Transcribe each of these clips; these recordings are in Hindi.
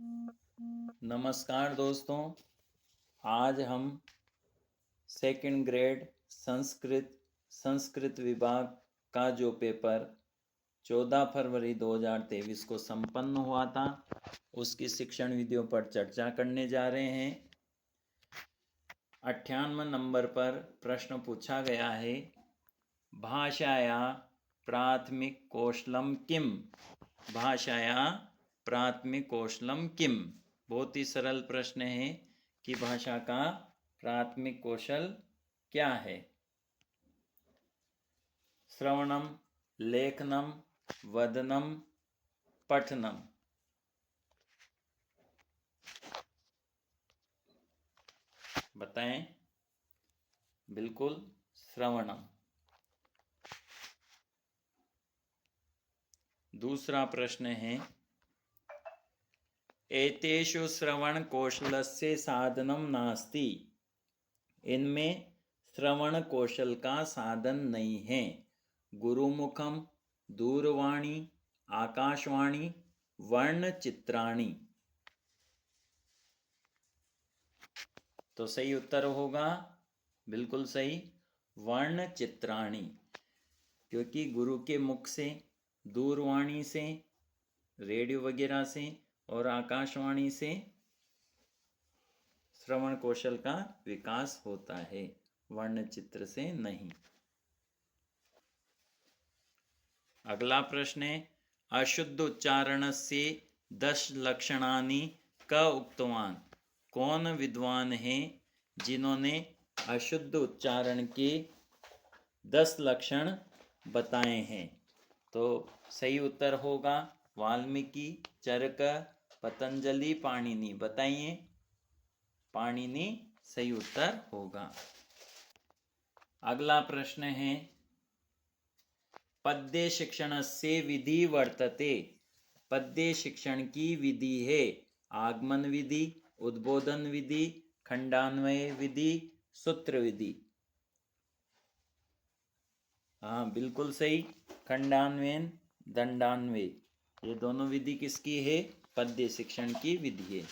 नमस्कार दोस्तों, आज हम सेकंड ग्रेड संस्कृत विभाग का जो पेपर 14 फरवरी 2023 को संपन्न हुआ था उसकी शिक्षण विधियों पर चर्चा करने जा रहे हैं। 98 नंबर पर प्रश्न पूछा गया है, भाषाया प्राथमिक कौशलम किम। भाषाया प्राथमिक कौशलम किम। बहुत ही सरल प्रश्न है कि भाषा का प्राथमिक कौशल क्या है। श्रवणम, लेखनम, वदनम, पठनम। बताएं। बिल्कुल श्रवणम। दूसरा प्रश्न है, एतेषु श्रवण कौशलस्य साधनम नास्ति। इनमें श्रवण कौशल का साधन नहीं है। गुरुमुखम, दूरवाणी, आकाशवाणी, वर्ण चित्राणी। तो सही उत्तर होगा बिल्कुल सही, वर्ण चित्राणी। क्योंकि गुरु के मुख से, दूरवाणी से, रेडियो वगैरह से और आकाशवाणी से श्रवण कौशल का विकास होता है, वर्ण चित्र से नहीं। अगला प्रश्न है, अशुद्ध उच्चारण से 10 लक्षणानि क उक्तवान। कौन विद्वान हैं जिन्होंने अशुद्ध उच्चारण के 10 लक्षण बताए हैं। तो सही उत्तर होगा वाल्मीकि, चरक, पतंजलि, पाणिनि। बताइए। पाणिनि सही उत्तर होगा। अगला प्रश्न है, पद्य शिक्षण से विधि वर्तते। पद्य शिक्षण की विधि है आगमन विधि, उद्बोधन विधि, खंडान्वय विधि, सूत्र विधि। हाँ बिल्कुल सही, खंडान्वयन, दंडान्वय, ये दोनों विधि किसकी है? पद्य शिक्षण की विधि है।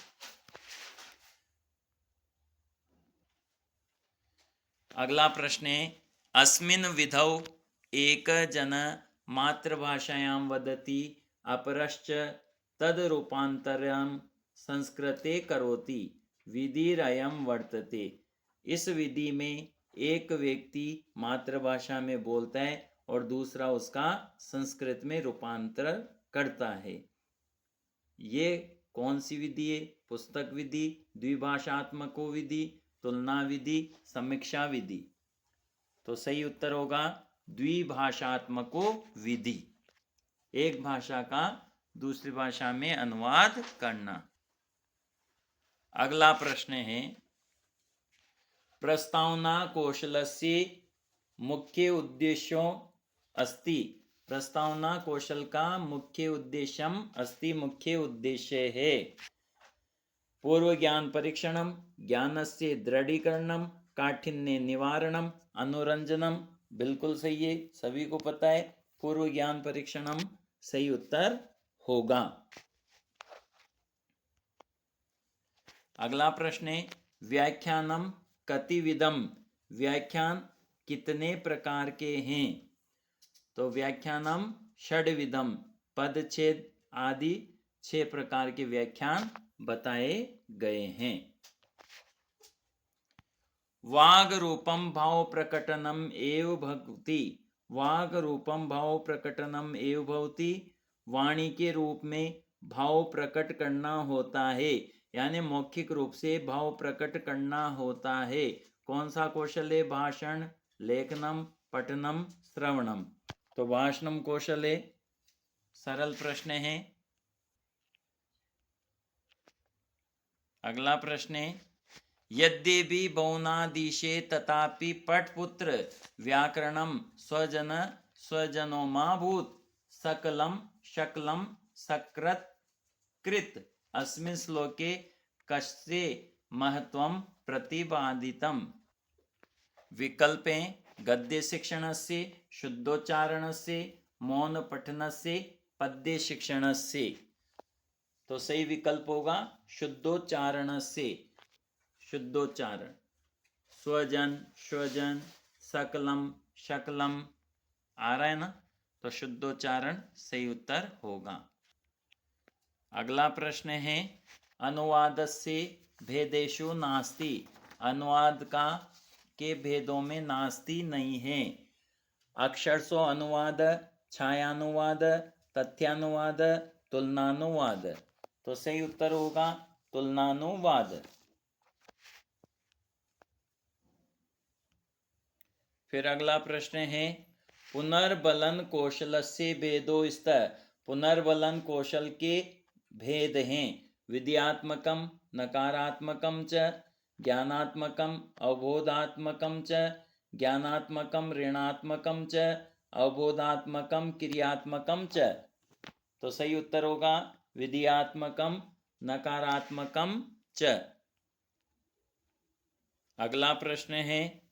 अगला प्रश्न है, अस्मिन् विधौ एक जन मातृभाषायां वदति, अपरश्च तद रूपांतरं संस्कृते करोति, विधिरयं वर्तते। इस विधि में एक व्यक्ति मातृभाषा में बोलता है और दूसरा उसका संस्कृत में रूपांतर करता है। ये कौन सी विधि है? पुस्तक विधि, द्विभाषात्मको विधि, तुलना विधि, समीक्षा विधि। तो सही उत्तर होगा द्विभाषात्मको विधि, एक भाषा का दूसरी भाषा में अनुवाद करना। अगला प्रश्न है, प्रस्तावना कौशलस्य मुख्य उद्देश्यों अस्ति। प्रस्तावना कौशल का मुख्य उद्देश्यम अस्ति, मुख्य उद्देश्य है पूर्व ज्ञान परीक्षणम, ज्ञानस्य दृढ़ीकरणम, काठिन्य निवारणम, अनुरंजनम। बिल्कुल सही है, सभी को पता है पूर्व ज्ञान परीक्षणम सही उत्तर होगा। अगला प्रश्न है, व्याख्यानम कतिविधम। व्याख्यान कितने प्रकार के हैं? तो व्याख्यानम षड्विधम, पदच्छेद आदि 6 प्रकार के व्याख्यान बताए गए हैं। वाग रूपम भाव प्रकटनम एव भवति। वाग रूपम भाव प्रकटनम एव भवति, वाणी के रूप में भाव प्रकट करना होता है, यानी मौखिक रूप से भाव प्रकट करना होता है। कौन सा कौशल है? भाषण, लेखनम, पठनम, श्रवणम। तो भाषणम कौशल है। सरल प्रश्न है। अगला प्रश्न है, यद्यपि बहुनादिशे तथापि पठपुत्र व्याकरणम स्वजन स्वजनोमाभूत, सकलम शकलम सकृत कृत, अस्मिन् श्लोके कस्य महत्वं प्रतिपादितम्? विकल्पें गद्य शिक्षणस्य, शुद्धोच्चारणस्य, मौन पठनस्य, पद्य शिक्षणस्य। तो सही विकल्प होगा शुद्धोच्चारण से। शुद्धोच्चारण, स्वजन, स्वजन, सकलम, शकलम, आ रहा है ना? तो शुद्धोच्चारण सही उत्तर होगा। अगला प्रश्न है अनुवादस्य भेदेषु नास्ति। अनुवाद का के भेदों में नास्ति नहीं है। अक्षरशो अनुवाद, छायानुवाद, तथ्यानुवाद, तुलनानुवाद। तो सही उत्तर होगा तुलनानुवाद। फिर अगला प्रश्न है पुनर्बलन कौशलस्य भेदो स्तः। पुनर्बलन कौशल के भेद हैं विद्यात्मकम, नकारात्मकम च, ज्ञानात्मकम, अवबोधात्मकम च, ज्ञानात्मकम ऋणात्मकम च, अवबोधात्मकम क्रियात्मकम च। तो सही उत्तर होगा विद्यात्मकम, नकारात्मकम च। अगला प्रश्न है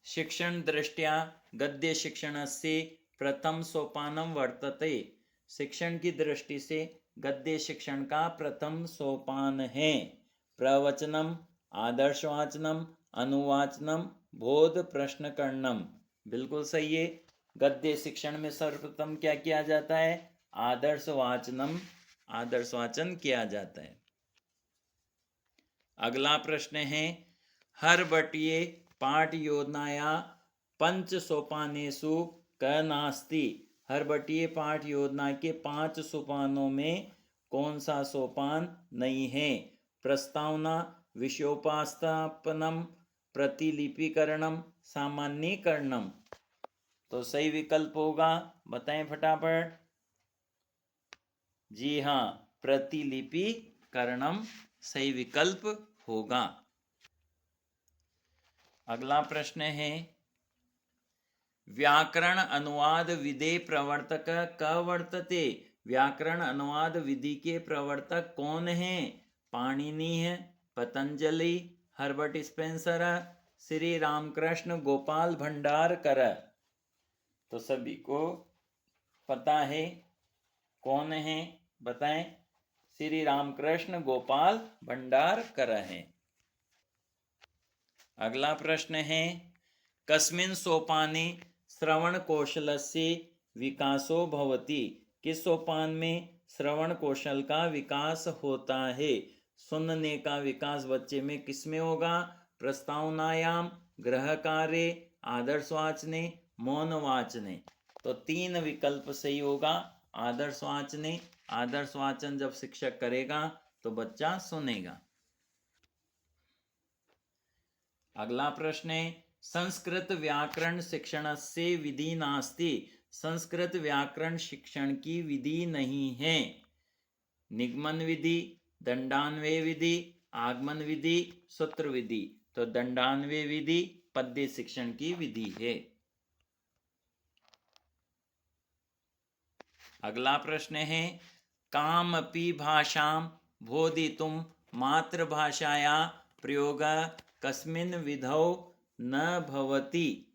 शिक्षण दृष्ट्या गद्य शिक्षणस्य प्रथम सोपानम वर्तते। शिक्षण की दृष्टि से गद्य शिक्षण का प्रथम सोपान है प्रवचनम, आदर्शवाचनम, अनुवाचनम, बोध प्रश्नकरणम। बिल्कुल सही है। गद्य शिक्षण में सर्वप्रथम क्या किया जाता है? आदर्श वाचनम, आदर्श वाचन किया जाता है। अगला प्रश्न है हर बटिये पाठ योजनाया पंच सोपानेषु क नास्ति। हर बटिये पाठ योजना के 5 सोपानों में कौन सा सोपान नहीं है? प्रस्तावना, विषयोपस्थापनम, प्रतिलिपिकरणम, सामान्यीकरणम। तो सही विकल्प होगा, बताएं फटाफट। जी हाँ, प्रतिलिपिकरणम सही विकल्प होगा। अगला प्रश्न है व्याकरण अनुवाद विधे प्रवर्तक क वर्तते। व्याकरण अनुवाद विधि के प्रवर्तक कौन हैं? पाणिनि है, पतंजलि, हर्बर्ट स्पेंसर, श्री रामकृष्ण गोपाल भंडारकर। तो सभी को पता है कौन है, बताएं। श्री रामकृष्ण गोपाल भंडारकर हैं। अगला प्रश्न है कस्मिन् सोपाने श्रवण कौशलस्य विकासो भवति। किस सोपान में श्रवण कौशल का विकास होता है? सुनने का विकास बच्चे में किस में होगा? प्रस्तावनायाम, गृह कार्य, आदर्श वाचने, मौन वाचने। तो 3 विकल्प सही होगा। आदर्श वाचने, आदर्श वाचन जब शिक्षक करेगा तो बच्चा सुनेगा। अगला प्रश्न है संस्कृत व्याकरण शिक्षणस्य विधि नास्ति। संस्कृत व्याकरण शिक्षण की विधि नहीं है। निगमन विधि, दंडान्वय विधि, आगमन विधि, सूत्र विधि। तो दंडान्वय विधि पद्य शिक्षण की विधि है। अगला प्रश्न है कामपि भाषां बोधितुं मातृभाषाया प्रयोगः कस्मिन् विधौ न भवति।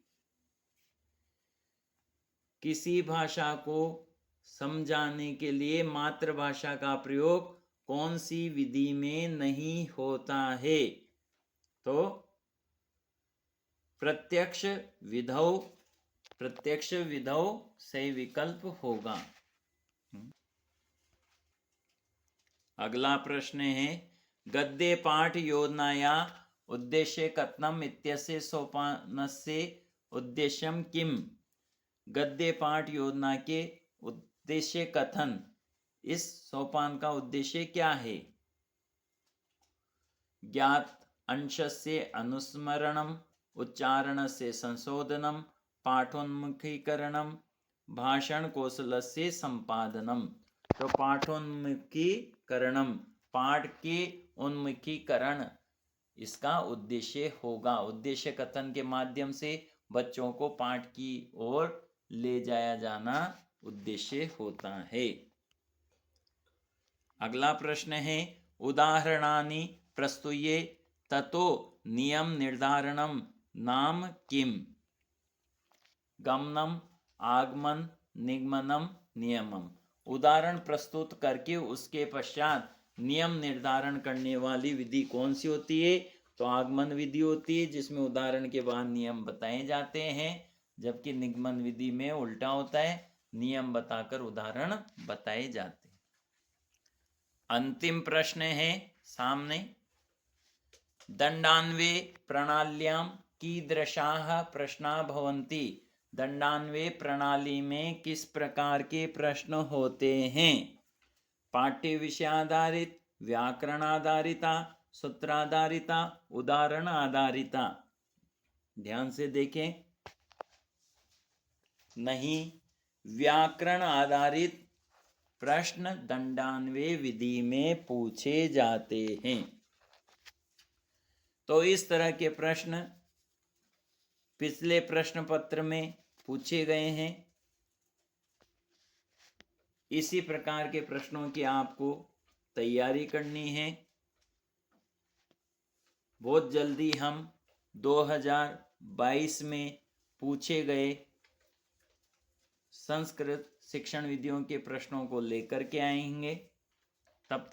किसी भाषा को समझाने के लिए मातृभाषा का प्रयोग कौन सी विधि में नहीं होता है? तो प्रत्यक्ष विधौ, प्रत्यक्ष विधौ सही विकल्प होगा। अगला प्रश्न है गद्य पाठ योजनाया उद्देश्य कथनम इत्यस्य सोपानस्य उद्देश्यम किम। गद्य पाठ योजना के उद्देश्य कथन, इस सोपान का उद्देश्य क्या है? ज्ञात अंशस्य अनुस्मरणम, उच्चारणस्य संशोधनम, पाठोन्मुखीकरणम, भाषण कौशलस्य संपादनम। तो पाठोन्मुखीकरणम, पाठ के उन्मुखीकरण इसका उद्देश्य होगा। उद्देश्य कथन के माध्यम से बच्चों को पाठ की ओर ले जाया जाना उद्देश्य होता है। अगला प्रश्न है उदाहरणानि प्रस्तुये ततो नियम निर्धारणम नाम किम। गमनम, आगमन, निगमनम, नियमम। उदाहरण प्रस्तुत करके उसके पश्चात नियम निर्धारण करने वाली विधि कौन सी होती है? तो आगमन विधि होती है, जिसमें उदाहरण के बाद नियम बताए जाते हैं, जबकि निगमन विधि में उल्टा होता है, नियम बताकर उदाहरण बताए जाते हैं। अंतिम प्रश्न है सामने, दंडान्वे प्रणाल्यां कीदृशाः प्रश्ना भवन्ति। दंडान्वे प्रणाली में किस प्रकार के प्रश्न होते हैं? पाठ्य विषय आधारित, व्याकरण आधारिता, सूत्राधारिता, उदाहरण आधारिता। ध्यान से देखें, नहीं, व्याकरण आधारित प्रश्न दंडान्वय विधि में पूछे जाते हैं। तो इस तरह के प्रश्न पिछले प्रश्न पत्र में पूछे गए हैं। इसी प्रकार के प्रश्नों की आपको तैयारी करनी है। बहुत जल्दी हम 2022 में पूछे गए संस्कृत शिक्षण विधियों के प्रश्नों को लेकर के आएंगे।